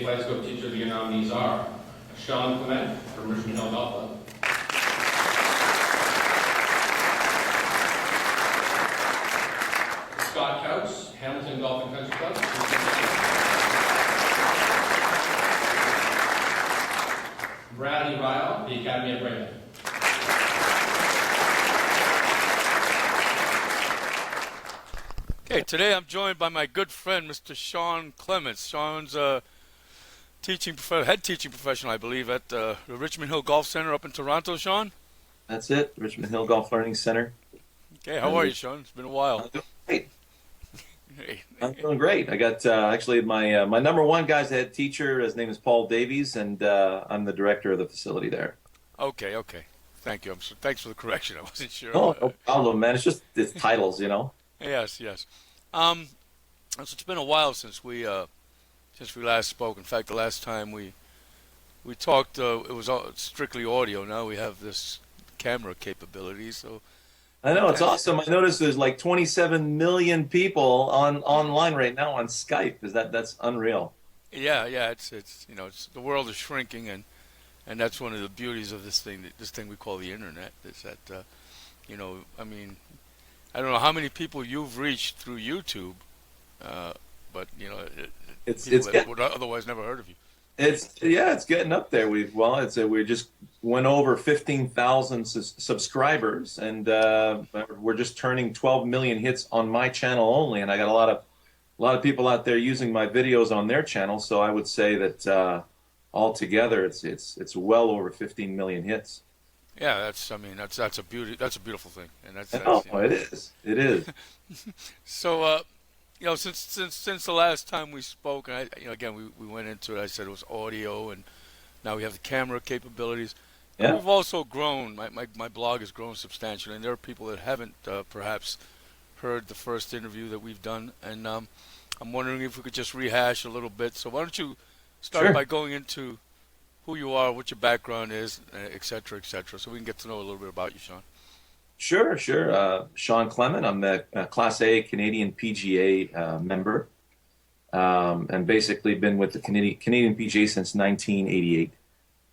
Play Scope teacher, the nominees are Shawn Clement from Richmond Hill Golf Club, Scott Couch, Hamilton Golf and Country Club, Bradley Ryle, the Academy of Brandon. Okay, today I'm joined by my good friend, Mr. Shawn Clements. Shawn's a head teaching professional, I believe, at the Richmond Hill Golf Center up in Toronto, Shawn? That's it, Richmond Hill Golf Learning Center. Okay, how are you, Shawn? It's been a while. I'm doing great. Hey. I'm doing great. I got actually my number one guy's the head teacher. His name is Paul Davies, and I'm the director of the facility there. Okay. Thank you. Thanks for the correction. I wasn't sure. Oh, no problem, man. It's titles, you know. Yes. So it's been a while since we last spoke. In fact, the last time we talked, it was strictly audio. Now we have this camera capability, so. I know, it's awesome. I noticed there's like 27 million people online right now on Skype. That's unreal. Yeah. It's the world is shrinking, and that's one of the beauties of this thing we call the internet. Is that I mean, I don't know how many people you've reached through YouTube, but people that would otherwise never heard of you. It's getting up there. We just went over 15,000 subscribers, and we're just turning 12 million hits on my channel only. And I got a lot of people out there using my videos on their channel. So I would say that altogether, it's well over 15 million hits. Yeah, that's a beautiful thing, and it is. So. Since the last time we spoke, and again we went into it. I said it was audio, and now we have the camera capabilities. Yeah. We've also grown. My blog has grown substantially, and there are people that haven't perhaps heard the first interview that we've done, and I'm wondering if we could just rehash a little bit. So why don't you start by going into who you are, what your background is, et cetera, so we can get to know a little bit about you, Shawn. Sure. Shawn Clement. I'm the Class A Canadian PGA member, and basically been with the Canadian PGA since 1988.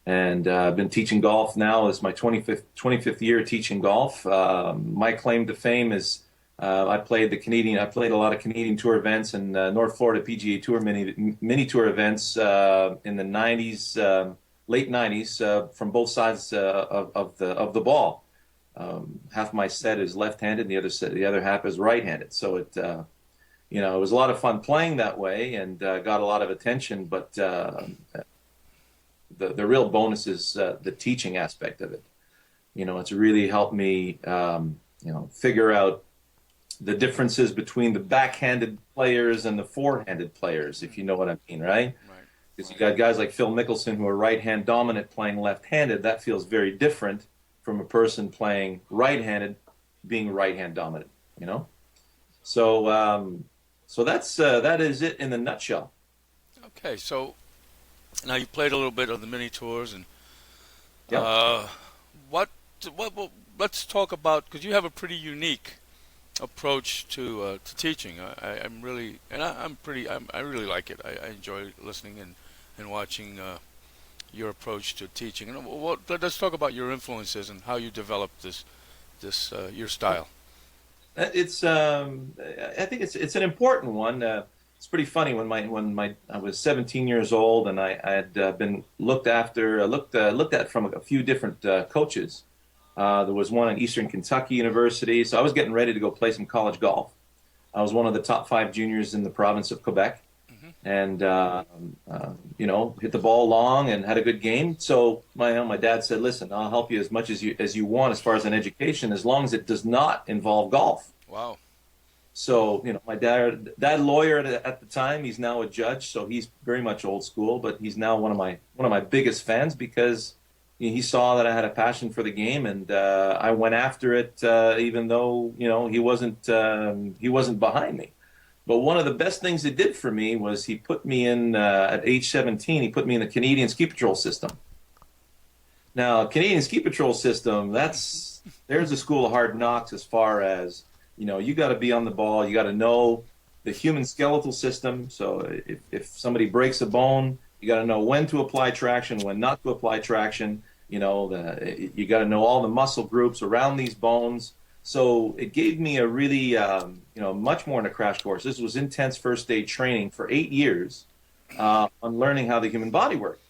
And I've been teaching golf now. It's my 25th year teaching golf. My claim to fame is I played a lot of Canadian Tour events and North Florida PGA Tour mini tour events in the 90s, late 90s, from both sides of the ball. Half my set is left-handed, and the other half is right-handed. So it was a lot of fun playing that way, and got a lot of attention. But the real bonus is the teaching aspect of it. It's really helped me, figure out the differences between the backhanded players and the forehanded players, if you know what I mean, right? Because you got guys like Phil Mickelson who are right-hand dominant playing left-handed. That feels very different from a person playing right-handed being right-hand dominant, So that is it in a nutshell. Okay, so now you played a little bit of the mini tours, and let's talk about, because you have a pretty unique approach to teaching. I really like it. I enjoy listening and watching your approach to teaching. And let's talk about your influences and how you developed this your style. I think it's an important one. It's pretty funny when I was 17 years old, and I had been looked at from a few different coaches. There was one at Eastern Kentucky University, so I was getting ready to go play some college golf. I was one of the top 5 juniors in the province of Quebec. And hit the ball long and had a good game. So my dad said, "Listen, I'll help you as much as you want as far as an education, as long as it does not involve golf." Wow. So my dad lawyer at the time. He's now a judge, so he's very much old school. But he's now one of my biggest fans because he saw that I had a passion for the game, and I went after it, even though he wasn't behind me. But one of the best things he did for me was he put me in, at age 17, he put me in the Canadian Ski Patrol system. Now, Canadian Ski Patrol system, there's a school of hard knocks as far as, you got to be on the ball, you got to know the human skeletal system. So if somebody breaks a bone, you You got to know when to apply traction, when not to apply traction. You know, you got to know all the muscle groups around these bones. So it gave me a really, much more than a crash course. This was intense first aid training for 8 years on learning how the human body worked.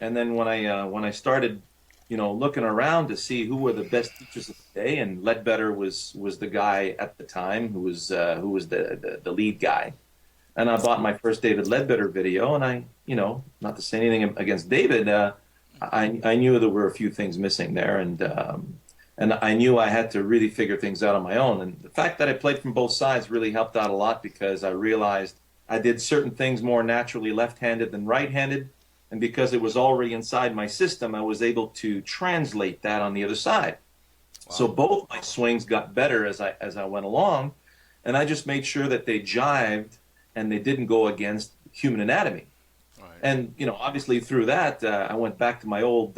And then when I started, looking around to see who were the best teachers of the day, and Ledbetter was the guy at the time who was the lead guy. And I bought my first David Ledbetter video, and I, not to say anything against David, I knew there were a few things missing there, and I knew I had to really figure things out on my own. And the fact that I played from both sides really helped out a lot, because I realized I did certain things more naturally left-handed than right-handed, and because it was already inside my system, I was able to translate that on the other side. Wow. So both my swings got better as I went along, and I just made sure that they jived and they didn't go against human anatomy. Right. And obviously through that, I went back to my old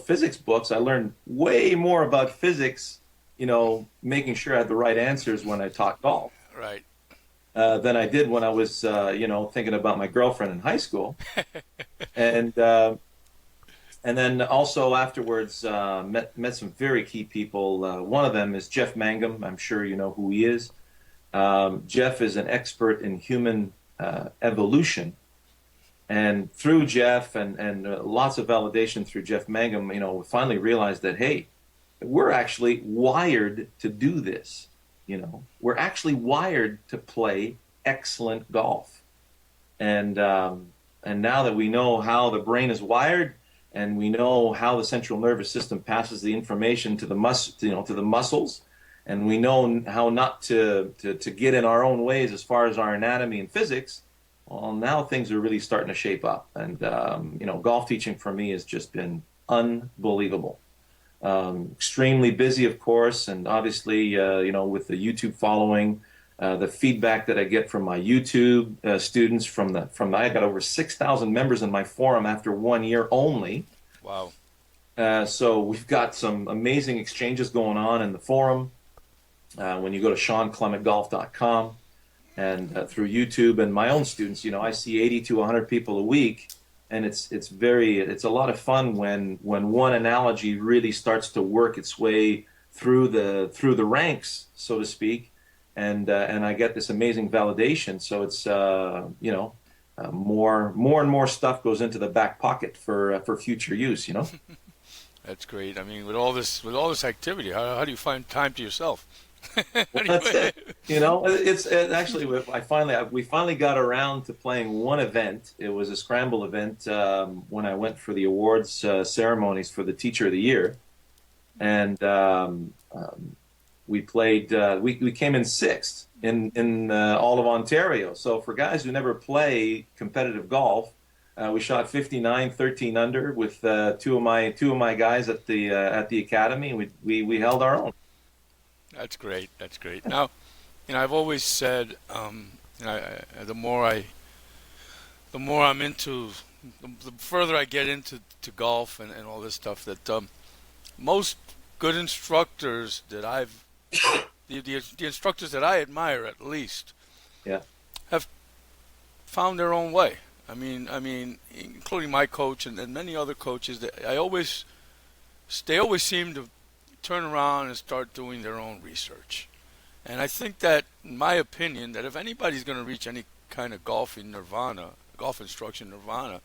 physics books. I learned way more about physics, making sure I had the right answers when I taught golf. Right. Than I did when I was, thinking about my girlfriend in high school. And then also afterwards, met some very key people. One of them is Jeff Mangum. I'm sure you know who he is. Jeff is an expert in human evolution. And through Jeff and lots of validation through Jeff Mangum, we finally realized that, hey, we're actually wired to do this. We're actually wired to play excellent golf. And now that we know how the brain is wired, and we know how the central nervous system passes the information to the muscles, and we know how not to get in our own ways as far as our anatomy and physics, well, now things are really starting to shape up. And golf teaching for me has just been unbelievable. Extremely busy, of course, and obviously, with the YouTube following, the feedback that I get from my YouTube students I got over 6,000 members in my forum after 1 year only. Wow. So we've got some amazing exchanges going on in the forum. When you go to ShawnClementGolf.com and through YouTube, and my own students, I see 80 to 100 people a week. And it's a lot of fun when one analogy really starts to work its way through the ranks, so to speak, and I get this amazing validation. So it's more and more stuff goes into the back pocket for future use. That's great. I mean, with all this activity, how do you find time to yourself? Well, that's it. It's actually we finally got around to playing one event. It was a scramble event when I went for the awards ceremonies for the Teacher of the Year, and we played. We came in sixth in all of Ontario. So for guys who never play competitive golf, we shot 59, 13 under with two of my guys at the academy. We held our own. That's great. That's great. Now, I've always said, the more I'm into, the further I get into golf and all this stuff, that most good instructors that the instructors that I admire, at least, yeah, have found their own way. I mean, including my coach and many other coaches. They always seem to turn around and start doing their own research. And I think that, in my opinion, that if anybody's going to reach any kind of golf instruction nirvana,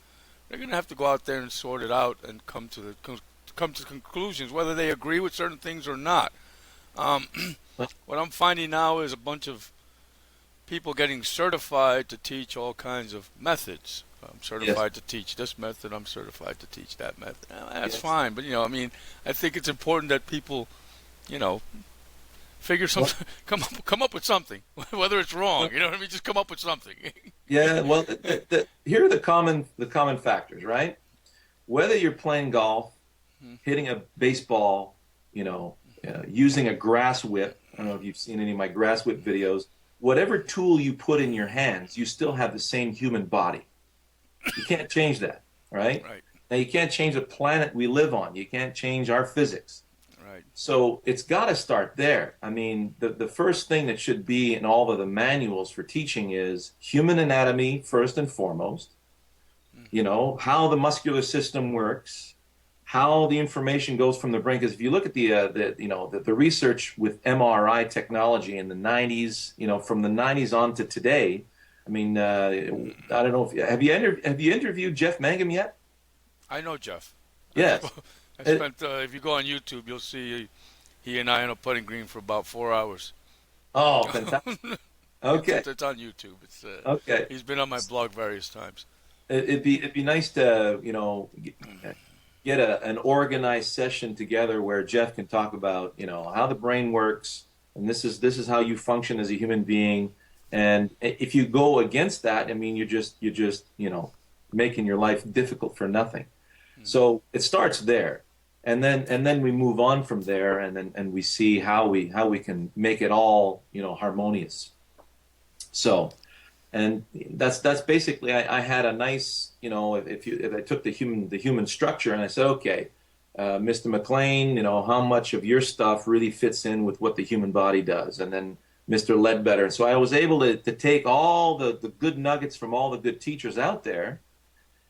they're going to have to go out there and sort it out and come to conclusions, whether they agree with certain things or not. What I'm finding now is a bunch of people getting certified to teach all kinds of methods. I'm certified to teach this method. I'm certified to teach that method. That's fine, but I think it's important that people, figure something, come up with something, whether it's wrong. Just come up with something. Yeah. Well, here are the common factors, right? Whether you're playing golf, hitting a baseball, using a grass whip. I don't know if you've seen any of my grass whip videos. Whatever tool you put in your hands, you still have the same human body. You can't change that, right? Right. Now, you can't change the planet we live on. You can't change our physics. Right. So it's got to start there. I mean, the first thing that should be in all of the manuals for teaching is human anatomy first and foremost, you know, how the muscular system works, how the information goes from the brain. Because if you look at the research with MRI technology in the 90s, you know, from the 90s on to today, I mean, I don't know if have you interviewed Jeff Mangum yet? I know Jeff. Yes. I spent. If you go on YouTube, you'll see he and I on a putting green for about 4 hours. Oh, fantastic. Okay. It's on YouTube. It's Okay. He's been on my blog various times. It'd be nice to, you know, get an organized session together where Jeff can talk about, you know, how the brain works, and this is how you function as a human being. And if you go against that, I mean, you're just you know, making your life difficult for nothing. So it starts there, and then we move on from there, and we see how we can make it all, you know, harmonious. So, and that's basically, I had a nice, you know, if I took the human structure and I said, okay, Mr. McLean, you know, how much of your stuff really fits in with what the human body does, and then Mr. Ledbetter. And so I was able to take all the good nuggets from all the good teachers out there,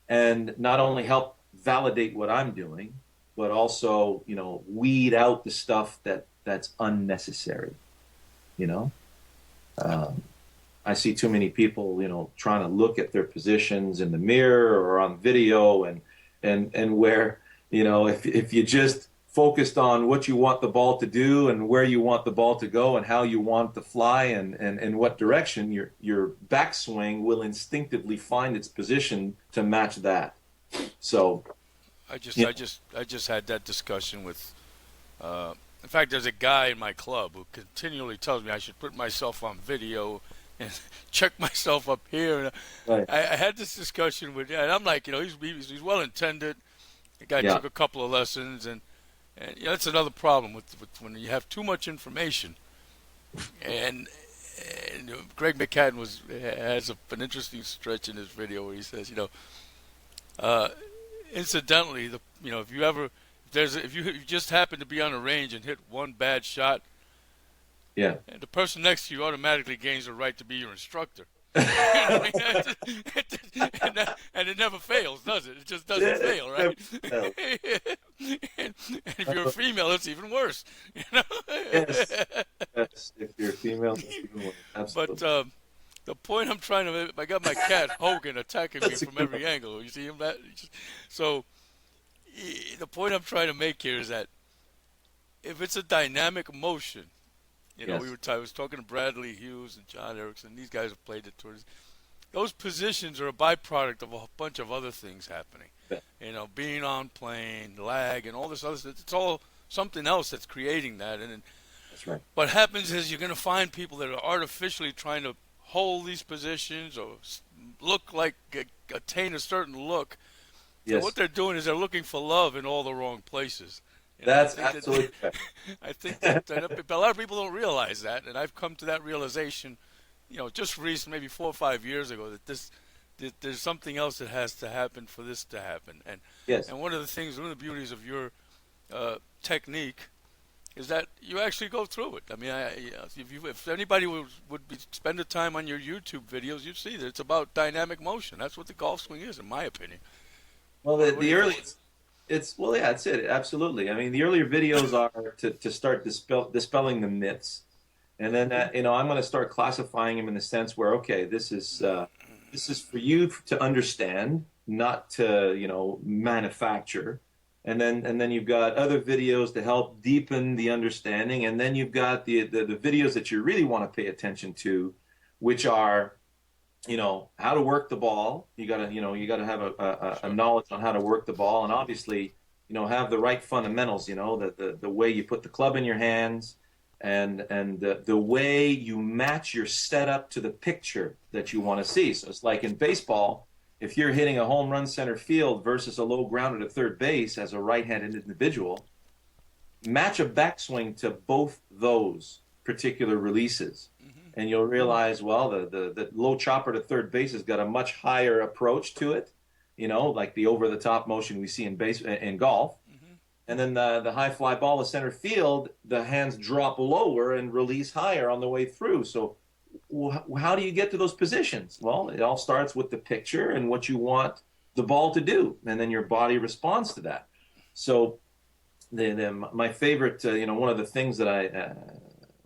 and not only help validate what I'm doing, but also, you know, weed out the stuff that's unnecessary, you know. I see too many people, you know, trying to look at their positions in the mirror or on video, and where, you know, if you just focused on what you want the ball to do and where you want the ball to go and how you want to fly and what direction, your backswing will instinctively find its position to match that. So I just had that discussion with. In fact, there's a guy in my club who continually tells me I should put myself on video and check myself up here. And right. I had this discussion with, and I'm like, you know, he's well intended. The guy took a couple of lessons, and you know, that's another problem with when you have too much information. And Greg McCadden has an interesting stretch in his video where he says, you know, incidentally, you know, if you just happen to be on a range and hit one bad shot, yeah, and the person next to you automatically gains the right to be your instructor. And it never fails, does it? It just doesn't fail, right? And if you're a female, it's even worse. You know? Yes. If you're a female, it's even worse. Absolutely. But the point I'm trying to make, I got my cat Hogan attacking me from every angle. You see him? So the point I'm trying to make here is that if it's a dynamic motion, you know, I was talking to Bradley Hughes and John Erickson. These guys have played the tours. Those positions are a byproduct of a bunch of other things happening. Yeah. You know, being on plane, lag, and all this other stuff. It's all something else that's creating that. And that's right. What happens is you're going to find people that are artificially trying to hold these positions or look like attain a certain look. Yes. So what they're doing is they're looking for love in all the wrong places. That's absolutely correct. I think that a lot of people don't realize that, and I've come to that realization, you know, just recent, maybe 4 or 5 years ago, that there's something else that has to happen for this to happen. And and one of the beauties of your technique is that you actually go through it. I mean, if anybody would spend the time on your YouTube videos, you'd see that it's about dynamic motion. That's what the golf swing is, in my opinion. Well, the early. That's it. Absolutely. I mean, the earlier videos are to start dispelling the myths, and then you know, I'm going to start classifying them in the sense where, okay, this is for you to understand, not to, you know, manufacture, and then you've got other videos to help deepen the understanding, and then you've got the videos that you really want to pay attention to, which are, you know, how to work the ball. You gotta have a knowledge on how to work the ball, and obviously, you know, have the right fundamentals. You know, the way you put the club in your hands, and the way you match your setup to the picture that you want to see. So it's like in baseball, if you're hitting a home run center field versus a low grounder to third base as a right-handed individual, match a backswing to both those particular releases. And you'll realize, well, the low chopper to third base has got a much higher approach to it, you know, like the over-the-top motion we see in golf. Mm-hmm. And then the high fly ball to center field, the hands drop lower and release higher on the way through. So how do you get to those positions? Well, it all starts with the picture and what you want the ball to do, and then your body responds to that. So my favorite, one of the things that I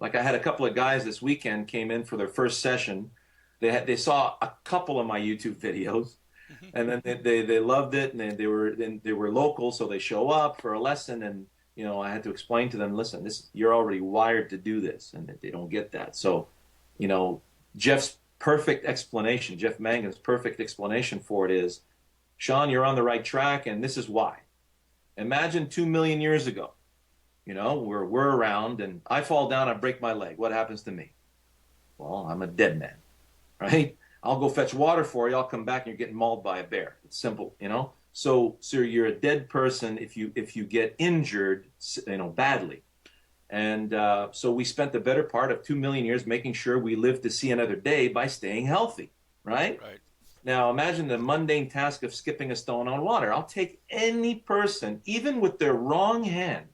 had a couple of guys this weekend came in for their first session. They saw a couple of my YouTube videos, and then they loved it, and they were local, so they show up for a lesson, and I had to explain to them, listen, you're already wired to do this, and they don't get that. So, Jeff's perfect explanation, Jeff Mangan's perfect explanation for it is, Shawn, you're on the right track, and this is why. Imagine 2 million years ago, we're around, and I fall down, I break my leg. What happens to me? Well, I'm a dead man, right? I'll go fetch water for you. I'll come back, and you're getting mauled by a bear. It's simple, So you're a dead person if you get injured, badly. And so we spent the better part of 2 million years making sure we live to see another day by staying healthy, right? Right. Now imagine the mundane task of skipping a stone on water. I'll take any person, even with their wrong hand,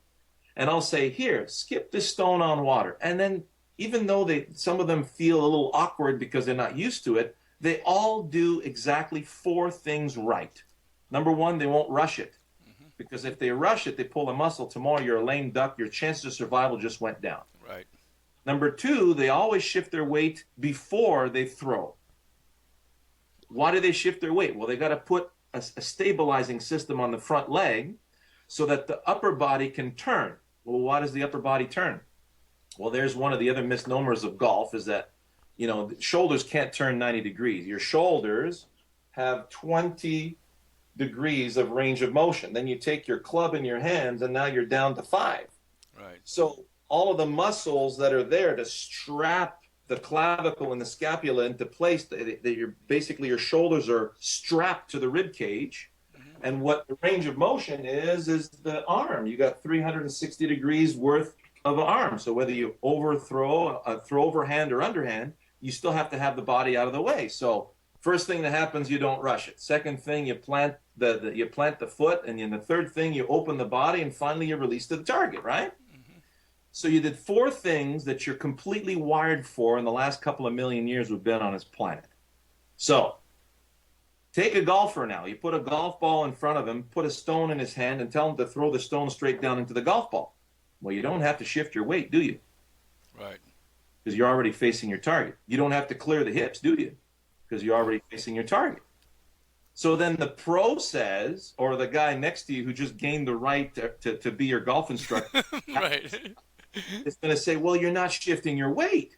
and I'll say, here, skip this stone on water. And then even though some of them feel a little awkward because they're not used to it, they all do exactly 4 things right. Number 1, they won't rush it. Because if they rush it, they pull a muscle. Tomorrow you're a lame duck. Your chances of survival just went down. Right. Number 2, they always shift their weight before they throw. Why do they shift their weight? Well, they got to put a stabilizing system on the front leg so that the upper body can turn. Well, why does the upper body turn? Well, there's one of the other misnomers of golf is that, the shoulders can't turn 90 degrees. Your shoulders have 20 degrees of range of motion. Then you take your club in your hands, and now you're down to 5. Right. So all of the muscles that are there to strap the clavicle and the scapula into place, your shoulders are strapped to the rib cage. And what the range of motion is the arm. You got 360 degrees worth of arm. So whether you overthrow, throw overhand or underhand, you still have to have the body out of the way. So first thing that happens, you don't rush it. Second thing, you plant the foot, and then the third thing, you open the body, and finally you release to the target, right? So you did 4 things that you're completely wired for in the last couple of million years we've been on this planet. So take a golfer now. You put a golf ball in front of him, put a stone in his hand, and tell him to throw the stone straight down into the golf ball. Well, you don't have to shift your weight, do you? Right. Because you're already facing your target. You don't have to clear the hips, do you? Because you're already facing your target. So then the pro says, or the guy next to you who just gained the right to be your golf instructor, Right. is going to say, well, you're not shifting your weight,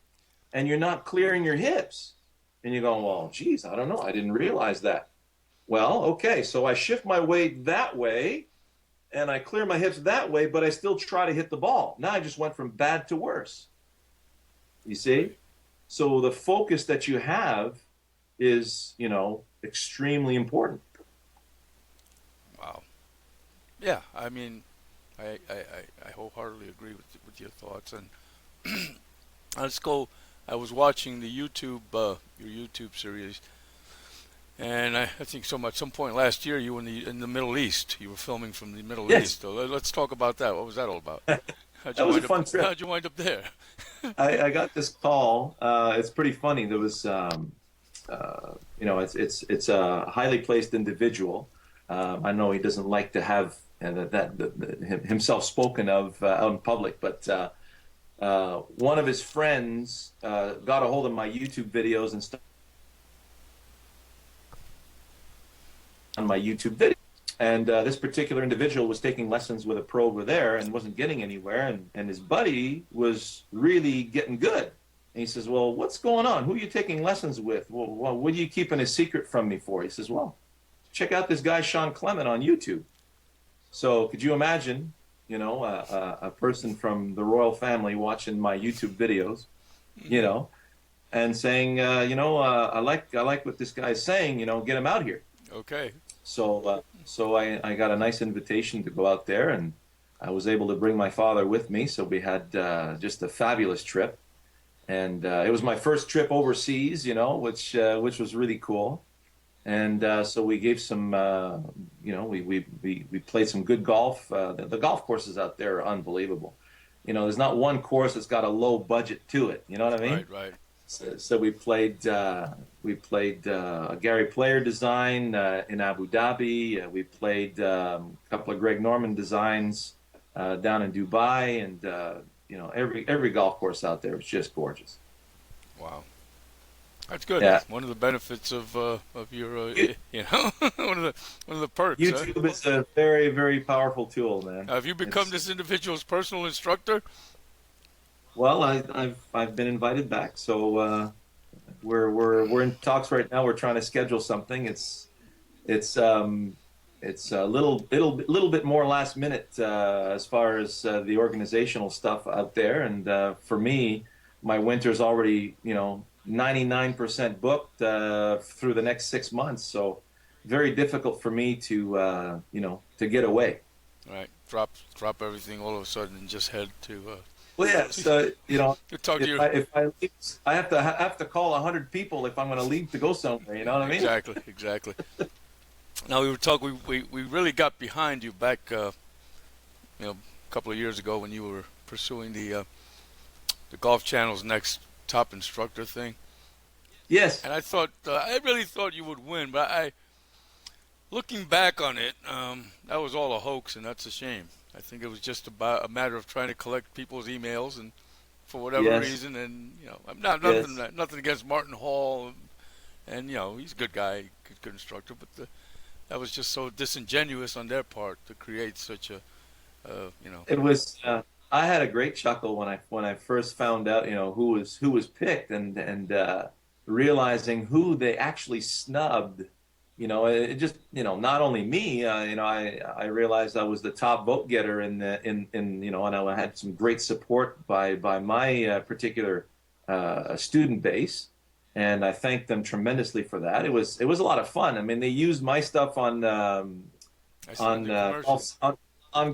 and you're not clearing your hips. And you go, well, geez, I don't know. I didn't realize that. Well, okay, so I shift my weight that way, and I clear my hips that way, but I still try to hit the ball. Now I just went from bad to worse. You see? So the focus that you have is, extremely important. Wow. Yeah, I mean, I wholeheartedly agree with your thoughts. And let's go. I was watching the your YouTube series, and I think at some point last year you were in the Middle East. You were filming from the Middle Yes. East. So let's talk about that. What was that all about? That was a fun trip. How'd you wind up there? I got this call. It's pretty funny. There was, it's a highly placed individual. I know he doesn't like to have himself spoken of out in public, but one of his friends got a hold of my YouTube videos and stuff on my YouTube video. And this particular individual was taking lessons with a pro over there and wasn't getting anywhere. And his buddy was really getting good. And he says, well, what's going on? Who are you taking lessons with? Well, what are you keeping a secret from me for? He says, well, check out this guy, Shawn Clement, on YouTube. So could you imagine, a person from the royal family watching my YouTube videos, and saying, I like what this guy's saying, get him out here. Okay. So I got a nice invitation to go out there, and I was able to bring my father with me. So we had just a fabulous trip, and it was my first trip overseas, which was really cool. And so we gave some, we played some good golf. The golf courses out there are unbelievable. There's not one course that's got a low budget to it. You know what I mean? Right. So we played a Gary Player design in Abu Dhabi. We played a couple of Greg Norman designs down in Dubai, and every golf course out there was just gorgeous. Wow. That's good. Yeah, One of the benefits of your one of the perks. Huh? YouTube is a very, very powerful tool, man. Have you become this individual's personal instructor? Well, I've been invited back, so we're in talks right now. We're trying to schedule something. It's a little bit more last minute as far as the organizational stuff out there. And for me, my winter's already 99% booked through the next 6 months. So very difficult for me to get away. Right. Drop everything all of a sudden and just head to. Well, yeah. So to talk to if I leave, I have to call 100 people if I'm going to leave to go somewhere. You know what I mean? Exactly. Now we were talking. We really got behind you back, a couple of years ago when you were pursuing the Golf Channel's next top instructor thing. Yes. And I really thought you would win, but looking back on it, that was all a hoax, and that's a shame. I think it was just about a matter of trying to collect people's emails, and for whatever reason, and I'm nothing against Martin Hall, and he's a good guy, good instructor, but that was just so disingenuous on their part to create such a, It was. I had a great chuckle when I first found out, who was picked, and realizing who they actually snubbed. It just, not only me. I realized I was the top vote getter in and I had some great support by my particular student base. And I thanked them tremendously for that. It was a lot of fun. I mean, they used my stuff on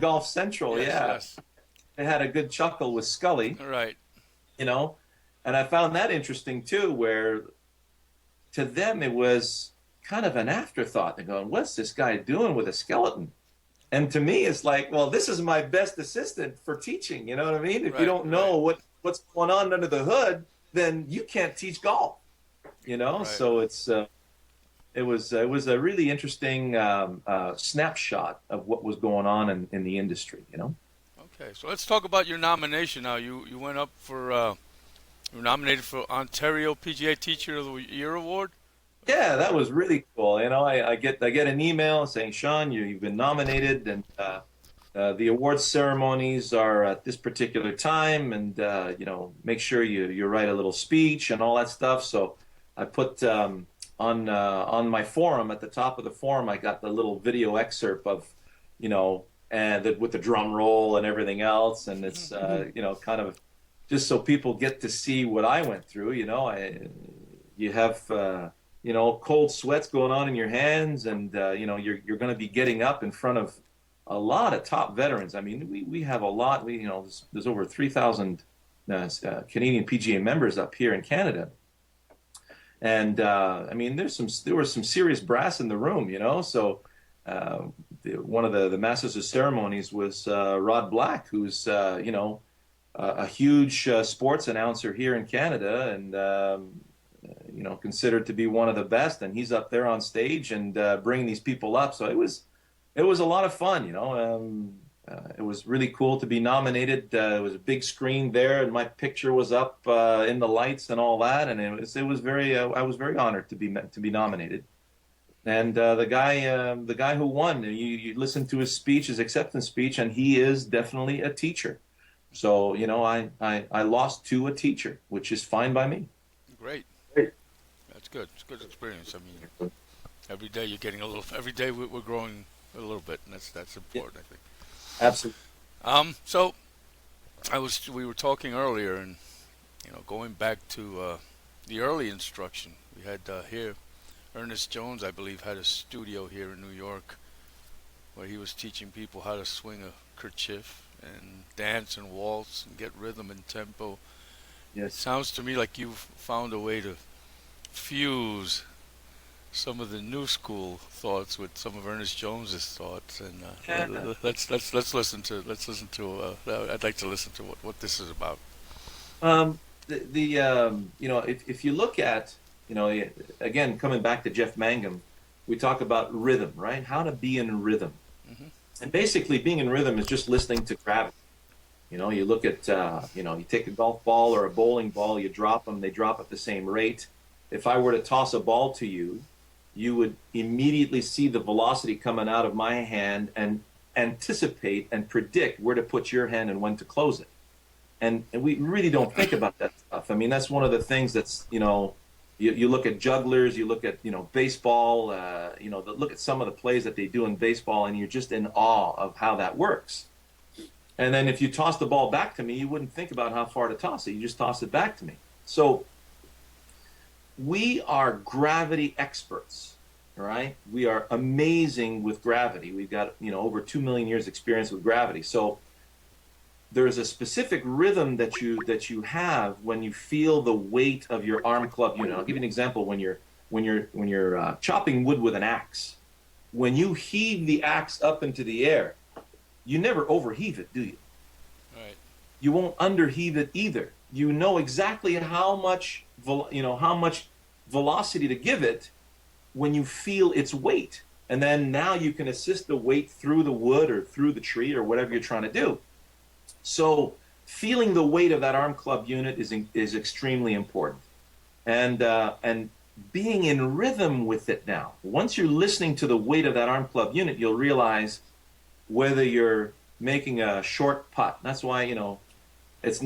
Golf Central. Yes. They had a good chuckle with Scully. Right. And I found that interesting too, where to them it was kind of an afterthought. They're going, "What's this guy doing with a skeleton?" And to me, it's like, well, this is my best assistant for teaching. You know what I mean? If you don't know what's going on under the hood, then you can't teach golf. Right. So it was a really interesting snapshot of what was going on in the industry. Okay, so let's talk about your nomination now. You went up you were nominated for Ontario PGA Teacher of the Year award. Yeah, that was really cool. I get an email saying, "Shawn, you've been nominated, and the awards ceremonies are at this particular time, and make sure you write a little speech and all that stuff." So I put on my forum, at the top of the forum, I got the little video excerpt of, and with the drum roll and everything else, and it's kind of just so people get to see what I went through. You have cold sweats going on in your hands, and you're going to be getting up in front of a lot of top veterans. I mean, we have a lot. There's over 3,000 Canadian PGA members up here in Canada. And I mean, there was some serious brass in the room, So one of the masters of ceremonies was Rod Black, who's a huge sports announcer here in Canada, and considered to be one of the best. And he's up there on stage and bringing these people up. So it was a lot of fun, It was really cool to be nominated. It was a big screen there, and my picture was up in the lights and all that. And it was very. I was very honored to be nominated. And the guy who won, you listen to his speech, his acceptance speech, and he is definitely a teacher. So I lost to a teacher, which is fine by me. Great. That's good. It's a good experience. I mean, every day you're getting a little. Every day we're growing a little bit, and that's important, I think. Absolutely. So we were talking earlier, and going back to the early instruction, we had here Ernest Jones, I believe, had a studio here in New York where he was teaching people how to swing a kerchief and dance and waltz and get rhythm and tempo. Yes. It sounds to me like you've found a way to fuse some of the new school thoughts with some of Ernest Jones's thoughts, and let's listen to. I'd like to listen to what this is about. if you look at, again, coming back to Jeff Mangum, we talk about rhythm, right? How to be in rhythm. And basically being in rhythm is just listening to gravity. You look at, you take a golf ball or a bowling ball, you drop them, they drop at the same rate. If I were to toss a ball to you, you would immediately see the velocity coming out of my hand and anticipate and predict where to put your hand and when to close it. And we really don't think about that stuff. I mean, that's one of the things that's, you look at jugglers, you look at, baseball, look at some of the plays that they do in baseball, and you're just in awe of how that works. And then if you toss the ball back to me, you wouldn't think about how far to toss it. You just toss it back to me. So we are gravity experts, right? We are amazing with gravity. We've got, over 2 million years experience with gravity. So there's a specific rhythm that you have when you feel the weight of your arm club unit. I'll give you an example. When you're chopping wood with an axe, when you heave the axe up into the air, you never overheave it, do you? Right. You won't underheave it either. You know exactly how much velocity to give it when you feel its weight, and then now you can assist the weight through the wood or through the tree or whatever you're trying to do. So feeling the weight of that arm club unit is extremely important, and being in rhythm with it now. Once you're listening to the weight of that arm club unit, you'll realize whether you're making a short putt. That's why it's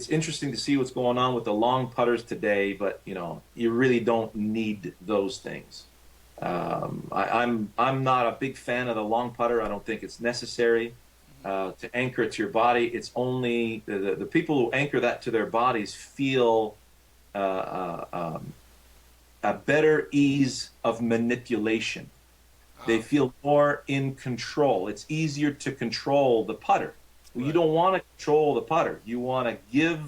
interesting to see what's going on with the long putters today, but you really don't need those things. I'm not a big fan of the long putter. I don't think it's necessary. To anchor it to your body. It's only the people who anchor that to their bodies feel a better ease of manipulation. They feel more in control. It's easier to control the putter. Right. You don't want to control the putter. You want to give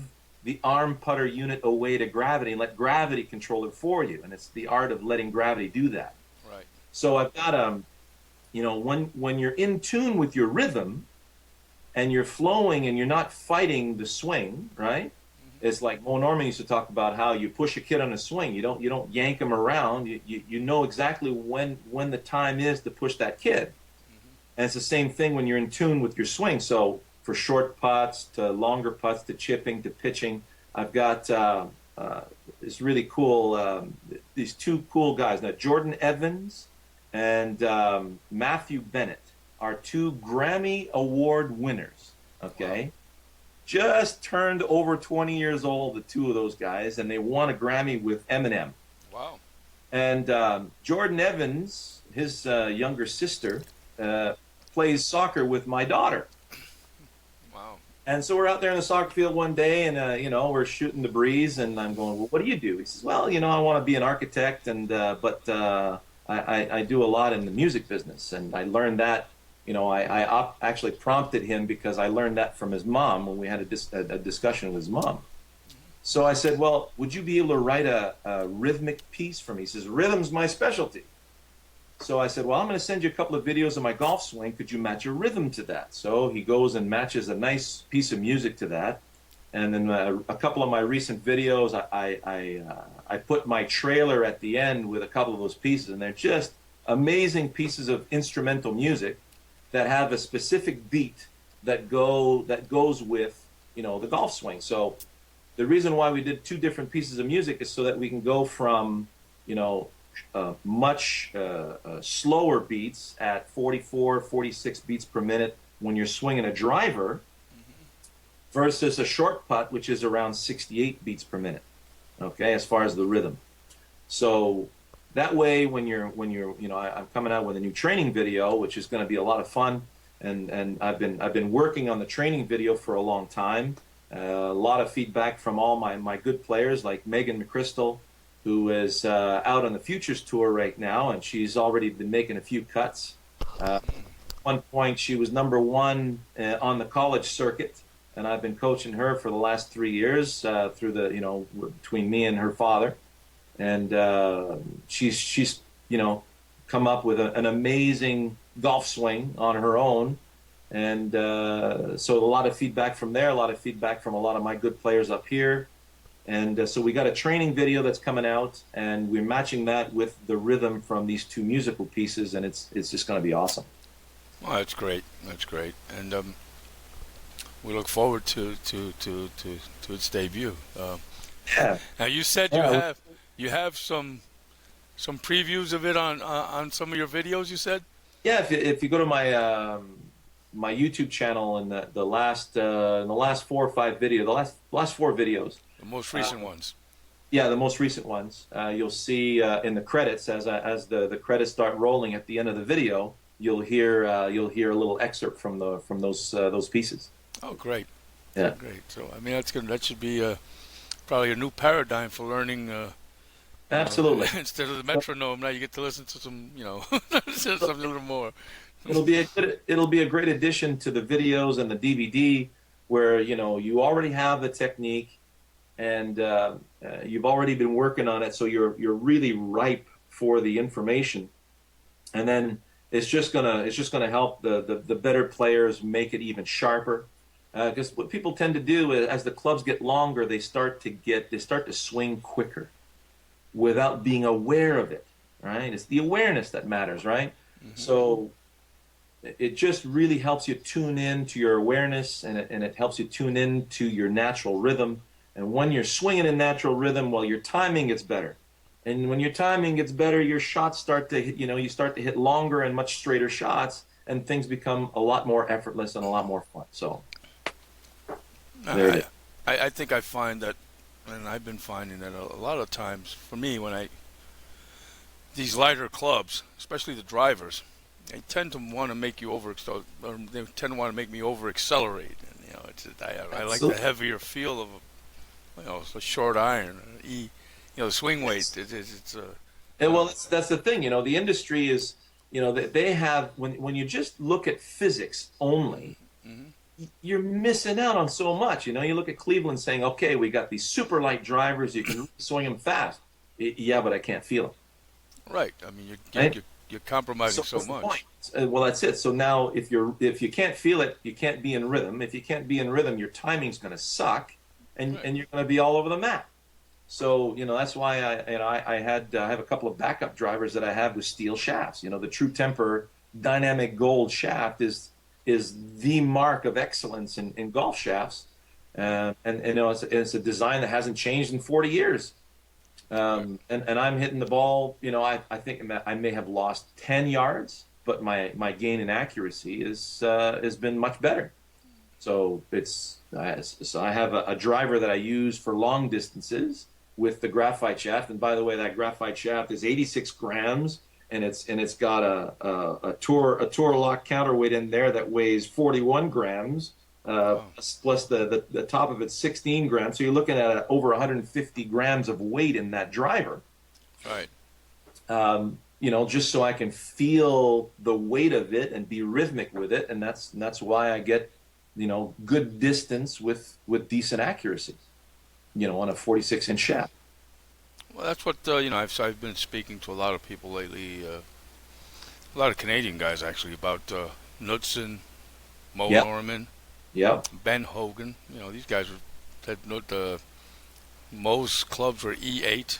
the arm putter unit away to gravity and let gravity control it for you. And it's the art of letting gravity do that. Right. So I've got when you're in tune with your rhythm, and you're flowing and you're not fighting the swing, right? It's like Mo Norman used to talk about how you push a kid on a swing. You don't yank him around. You know exactly when the time is to push that kid. And it's the same thing when you're in tune with your swing. So for short putts to longer putts to chipping to pitching, I've got this really cool, these two cool guys. Now, Jordan Evans and Matthew Bennett are two Grammy Award winners, okay? Wow. Just turned over 20 years old, the two of those guys, and they won a Grammy with Eminem. Wow. And Jordan Evans, his younger sister, plays soccer with my daughter. Wow. And so we're out there in the soccer field one day, and, we're shooting the breeze, and I'm going, well, what do you do? He says, well, I want to be an architect, and but I do a lot in the music business, and I learned that. I actually prompted him because I learned that from his mom when we had a discussion with his mom. So I said, well, would you be able to write a rhythmic piece for me? He says, rhythm's my specialty. So I said, well, I'm going to send you a couple of videos of my golf swing. Could you match a rhythm to that? So he goes and matches a nice piece of music to that. And then a couple of my recent videos, I put my trailer at the end with a couple of those pieces, and they're just amazing pieces of instrumental music that have a specific beat that goes with the golf swing. So the reason why we did two different pieces of music is so that we can go from much slower beats at 44, 46 beats per minute when you're swinging a driver, versus a short putt, which is around 68 beats per minute. Okay, as far as the rhythm. So that way, when you're, I'm coming out with a new training video, which is going to be a lot of fun, and I've been working on the training video for a long time. A lot of feedback from all my good players, like Megan McChrystal, who is out on the Futures Tour right now, and she's already been making a few cuts. At one point, she was number one on the college circuit, and I've been coaching her for the last 3 years through the, between me and her father. And she's come up with an amazing golf swing on her own, And so a lot of feedback from there, a lot of feedback from a lot of my good players up here. And so we got a training video that's coming out, and we're matching that with the rhythm from these two musical pieces, and it's just going to be awesome. Well, that's great. That's great. And we look forward to its debut. Yeah. Now you said you have some previews of it on some of your videos. You said. Yeah, if you go to my my YouTube channel and the last 4 or 5 videos, the last 4 videos, The most recent ones. yeah, the most recent ones, you'll see in the credits as the credits start rolling at the end of the video, you'll hear a little excerpt from those pieces. Oh, great. Yeah, Great. So I mean, that should be probably a new paradigm for learning. absolutely. Instead of the metronome, now you get to listen to some, something a little more. It'll be a great addition to the videos and the DVD, where you already have the technique, and you've already been working on it, so you're really ripe for the information, and then it's just gonna help the better players make it even sharper. Because what people tend to do is, as the clubs get longer, they start to swing quicker without being aware of it. Right? It's the awareness that matters, right? Mm-hmm. So it just really helps you tune in to your awareness, and it helps you tune in to your natural rhythm. And when you're swinging in natural rhythm, well, your timing gets better. And when your timing gets better, your shots start to hit, you start to hit longer and much straighter shots, and things become a lot more effortless and a lot more fun. So there it is. I think I find that, and I've been finding that a lot of times for me, these lighter clubs, especially the drivers, they tend to want to make you they tend to want to make me over accelerate. And, I like the heavier feel of a short iron, the swing weight. Well, that's the thing. The industry is, they have, when you just look at physics only, mm-hmm. you're missing out on so much. You look at Cleveland saying, okay, we got these super light drivers, you can swing them fast. Yeah, but I can't feel them. Right. I mean, you're compromising so much. Well, that's it. So now, if you can't feel it, you can't be in rhythm. If you can't be in rhythm, your timing's going to suck, and you're going to be all over the map. So that's why I have a couple of backup drivers that I have with steel shafts. The True Temper Dynamic Gold shaft is the mark of excellence in golf shafts, and it's a design that hasn't changed in 40 years. And I'm hitting the ball, I think I may have lost 10 yards, but my gain in accuracy has been much better. So I have a driver that I use for long distances with the graphite shaft. And by the way, that graphite shaft is 86 grams, and it's got a tour lock counterweight in there that weighs 41 grams. Plus the top of it's 16 grams, so you're looking at over 150 grams of weight in that driver. Right. Just so I can feel the weight of it and be rhythmic with it, and that's why I get good distance with decent accuracy. On a 46-inch shaft. Well, that's what I've been speaking to a lot of people lately, a lot of Canadian guys actually, about Knudsen, Mo Norman. Yeah, Ben Hogan. These guys Mo's clubs were E8.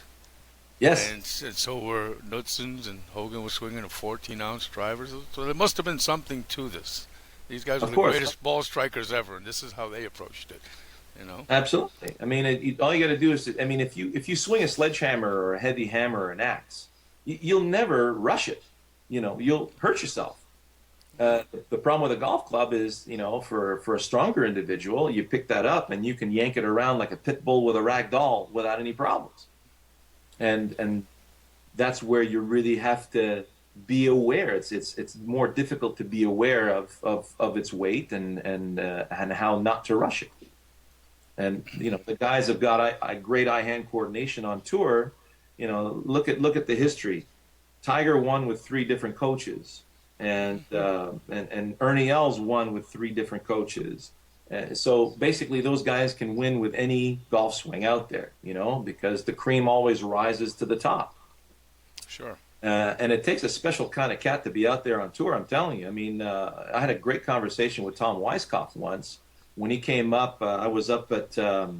Yes. And so were Knudsen's, and Hogan was swinging a 14-ounce driver. So there must have been something to this. These guys were the greatest ball strikers ever, and this is how they approached it. Absolutely. I mean, all you got to do is, if you swing a sledgehammer or a heavy hammer or an axe, you'll never rush it. You'll hurt yourself. The problem with a golf club is, for a stronger individual, you pick that up and you can yank it around like a pit bull with a rag doll without any problems. And that's where you really have to be aware. It's more difficult to be aware of its weight and how not to rush it. And the guys have got a great eye-hand coordination on tour. Look at the history. Tiger won with 3 different coaches. And Ernie Els won with 3 different coaches. So basically, those guys can win with any golf swing out there, because the cream always rises to the top. Sure. And it takes a special kind of cat to be out there on tour, I'm telling you. I mean, I had a great conversation with Tom Weiskopf once. When he came up, I was up at the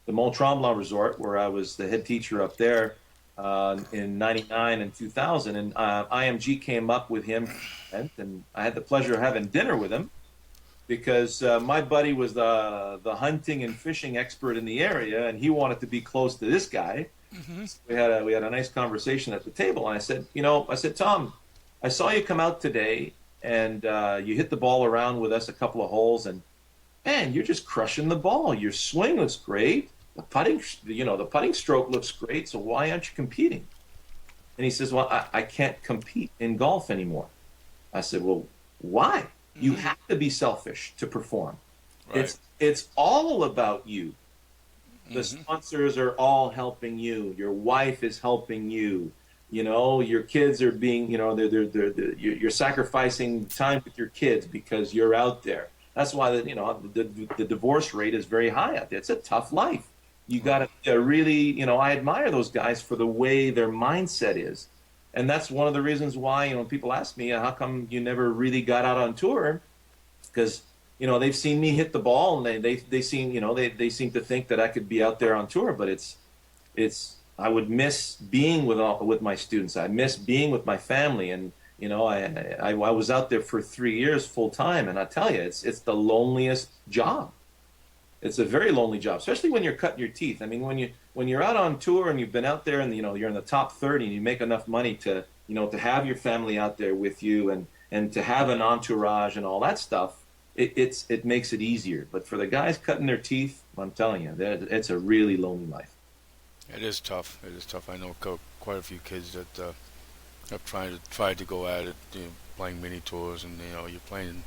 Mont Tremblant Resort, where I was the head teacher up there in 99 and 2000. And IMG came up with him, and I had the pleasure of having dinner with him because my buddy was the hunting and fishing expert in the area, and he wanted to be close to this guy. Mm-hmm. So we had a nice conversation at the table, and I said, Tom, I saw you come out today, and you hit the ball around with us a couple of holes, and man, you're just crushing the ball. Your swing looks great. The putting stroke looks great. So why aren't you competing? And he says, well, I can't compete in golf anymore. I said, well, why? You have to be selfish to perform. Right. It's all about you. The sponsors are all helping you. Your wife is helping you. Your kids are being, you're sacrificing time with your kids because you're out there. That's why the divorce rate is very high out there. It's a tough life. You got to really, I admire those guys for the way their mindset is. And that's one of the reasons why, people ask me, how come you never really got out on tour? Because they've seen me hit the ball, and they seem they seem to think that I could be out there on tour, but it's I would miss being with my students. I miss being with my family, and I was out there for 3 years full time, and I tell you, it's the loneliest job. It's a very lonely job, especially when you're cutting your teeth. I mean, when you're out on tour and you've been out there, and you're in the top 30, and you make enough money to to have your family out there with you, and to have an entourage and all that stuff. It makes it easier. But for the guys cutting their teeth, I'm telling you, it's a really lonely life. It is tough. It is tough. I know quite a few kids that have tried to go at it, playing mini tours, and you're playing.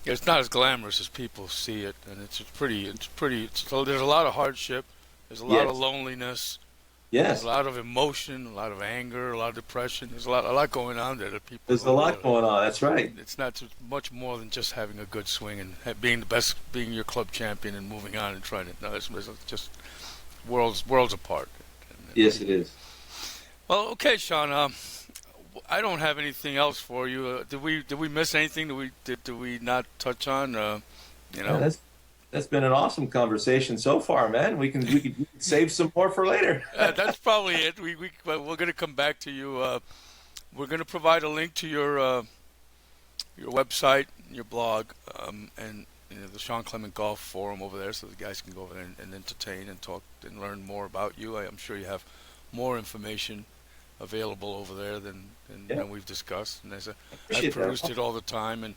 It's not as glamorous as people see it, and it's pretty. So there's a lot of hardship. There's a lot of loneliness. Yes. There's a lot of emotion, a lot of anger, a lot of depression. There's a lot going on there that people. There's a lot going on. That's right. It's not much more than just having a good swing and being the best, being your club champion, and moving on and trying to. No, it's just worlds apart. Yes, it is. Well, okay, Shawn. I don't have anything else for you. Did we miss anything? Did we not touch on? Yeah, that's been an awesome conversation so far, man. We can save some more for later. That's probably it. We're going to come back to you. We're going to provide a link to your website, your blog, and the Shawn Clement Golf Forum over there, so the guys can go over there and entertain and talk and learn more about you. I'm sure you have more information available over there than we've discussed. And I've perused it all the time, and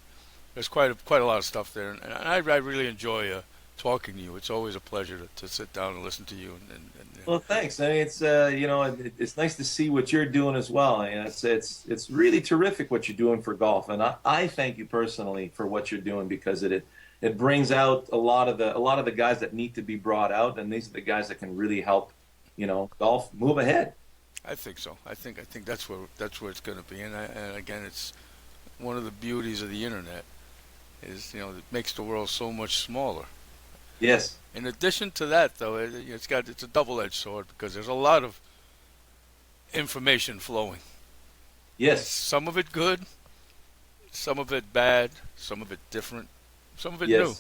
there's quite a lot of stuff there. And I really enjoy talking to you. It's always a pleasure to sit down and listen to you. Well, thanks. I mean, it's it's nice to see what you're doing as well. I mean, it's really terrific what you're doing for golf, and I thank you personally for what you're doing, because it brings out a lot of the guys that need to be brought out, and these are the guys that can really help golf move ahead. I think so. I think that's where it's going to be, and again, it's one of the beauties of the internet is it makes the world so much smaller. Yes. In addition to that, though, it's a double-edged sword, because there's a lot of information flowing. Yes. Some of it good, some of it bad, some of it different, some of it new,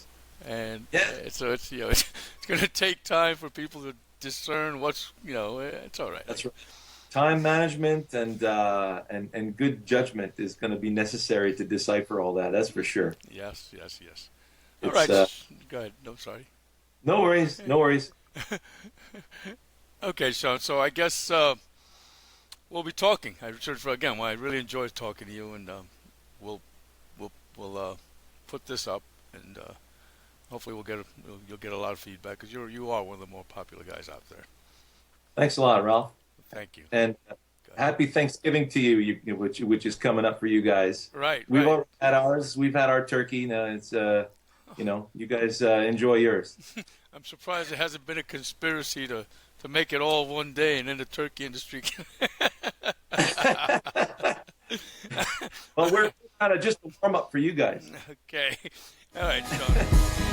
and so it's it's going to take time for people to discern what's it's all right. That's right. Time management and good judgment is going to be necessary to decipher all that. That's for sure. Yes. All right. Go ahead. No, sorry. No worries. No worries. Okay, Shawn. So I guess we'll be talking. I really enjoyed talking to you, and we'll put this up, and hopefully you'll get a lot of feedback, because you are one of the more popular guys out there. Thanks a lot, Ralph. Thank you. And happy Thanksgiving to you, which is coming up for you guys. Right. We've already had ours. We've had our turkey. Now it's you guys enjoy yours. I'm surprised there hasn't been a conspiracy to make it all one day, and then the turkey industry. Well, we're kind of just a warm up for you guys. Okay. All right, Shawn.